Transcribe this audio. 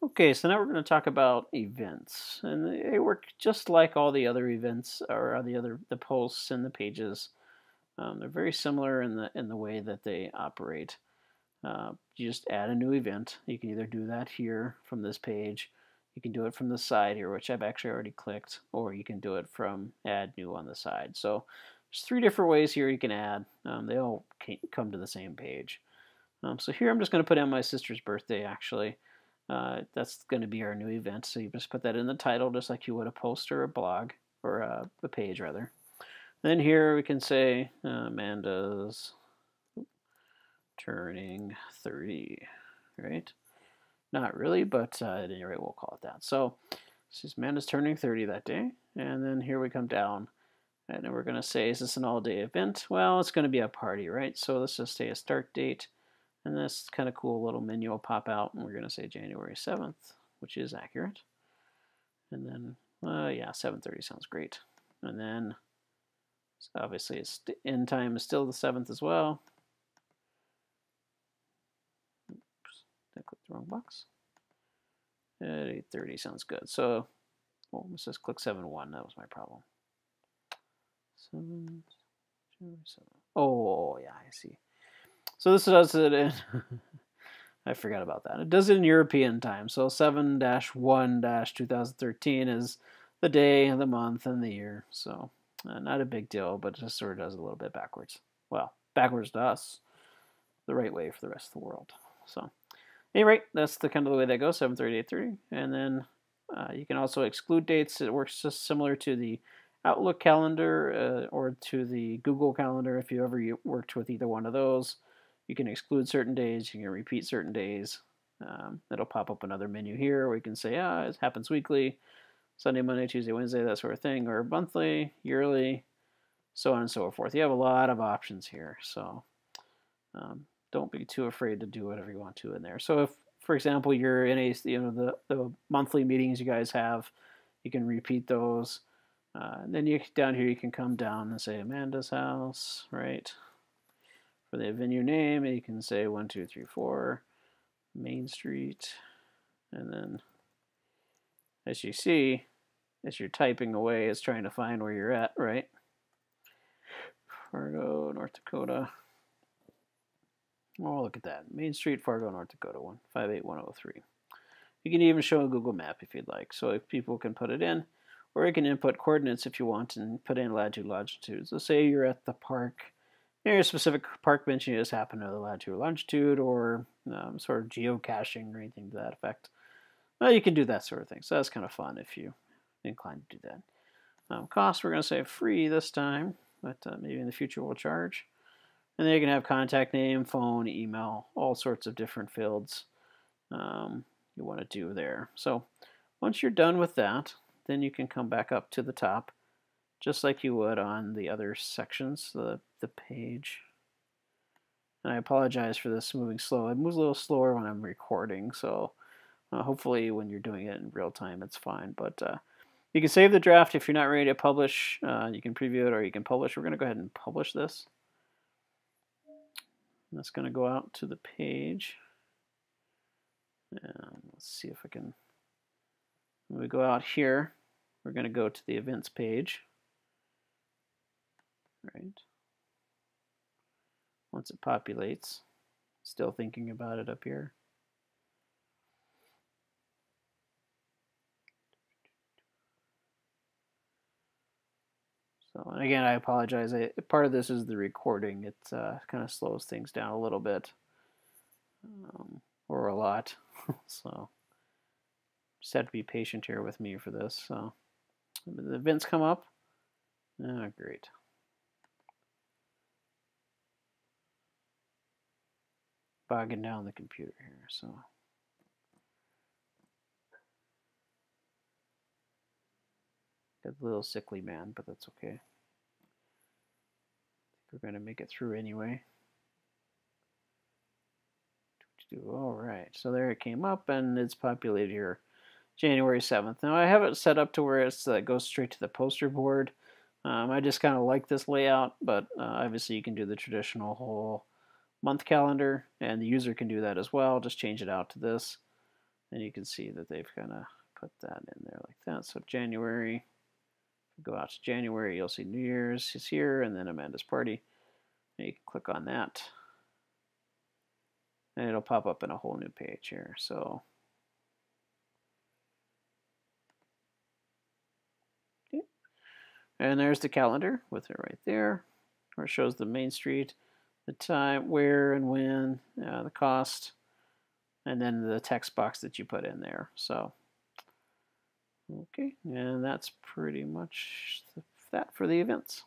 Okay, so now we're going to talk about events, and they work just like all the other events or the posts and the pages. They're very similar in the way that they operate. You just add a new event. You can either do that here from this page, you can do it from the side here, which I've actually already clicked, or you can do it from add new on the side. So there's three different ways here you can add. They all come to the same page. So here I'm just going to put in my sister's birthday actually. That's going to be our new event. So you just put that in the title just like you would a post or a blog or a page rather. Then here we can say Amanda's turning 30, right? Not really, but at any rate we'll call it that. So this is Amanda's turning 30 that day. And then here we come down and then we're going to say, is this an all-day event? Well, it's going to be a party, right? So let's just say a start date. And this kind of cool little menu will pop out, and we're going to say January 7th, which is accurate. And then, yeah, 7:30 sounds great. And then, so obviously, its end time is still the 7th as well. Oops, I clicked the wrong box. At 8:30 sounds good. So, oh, let's just click 7:1. That was my problem. 7, 7. Oh, yeah, I see. So this does it in, I forgot about that. It does it in European time. So 7-1-2013 is the day, the month, and the year. So not a big deal, but it just sort of does it a little bit backwards. Well, backwards to us, the right way for the rest of the world. So at any rate, that's the kind of the way that goes, 7:30 8:30. And then you can also exclude dates. It works just similar to the Outlook calendar or to the Google calendar if you ever worked with either one of those. You can exclude certain days, you can repeat certain days. It'll pop up another menu here where you can say, it happens weekly, Sunday, Monday, Tuesday, Wednesday, that sort of thing, or monthly, yearly, so on and so forth. You have a lot of options here, so don't be too afraid to do whatever you want to in there. So if, for example, you're in the monthly meetings you guys have, you can repeat those. And then down here you can come down and say Amanda's house, right? For the venue name, you can say 1234 Main Street. And then, as you see, as you're typing away, it's trying to find where you're at, right? Fargo, North Dakota. Oh, look at that. Main Street, Fargo, North Dakota, 158103. You can even show a Google map if you'd like. So if people can put it in, or you can input coordinates if you want and put in latitude, longitude. So say you're at the park, near a specific park bench, you just happen to know the latitude or longitude, or sort of geocaching or anything to that effect. Well, you can do that sort of thing. So that's kind of fun if you're inclined to do that. Cost, we're going to say free this time, but maybe in the future we'll charge. And then you can have contact name, phone, email, all sorts of different fields you want to do there. So once you're done with that, then you can come back up to the top, just like you would on the other sections, the page. And I apologize for this moving slow. It moves a little slower when I'm recording, so hopefully when you're doing it in real time, it's fine. But you can save the draft if you're not ready to publish. You can preview it or you can publish. We're going to go ahead and publish this. And that's going to go out to the page. And let's see if I can. When we go out here, we're going to go to the events page. Right. Once it populates, still thinking about it up here. So, and again, I apologize. Part of this is the recording. It kind of slows things down a little bit, or a lot. So just have to be patient here with me for this. So the events come up. Oh, great. Bogging down the computer here. So got a little sickly man, but that's okay. We're going to make it through anyway. All right, so there it came up, and it's populated here, January 7th. Now I have it set up to where it goes straight to the poster board. I just kind of like this layout, but obviously you can do the traditional whole month calendar, and the user can do that as well. Just change it out to this. And you can see that they've kind of put that in there like that. So January, go out to January, you'll see New Year's is here, and then Amanda's party. And you can click on that, and it'll pop up in a whole new page here. So okay. And there's the calendar with it right there, where it shows the main street, the time, where and when, the cost, and then the text box that you put in there. So okay, and that's pretty much that for the events.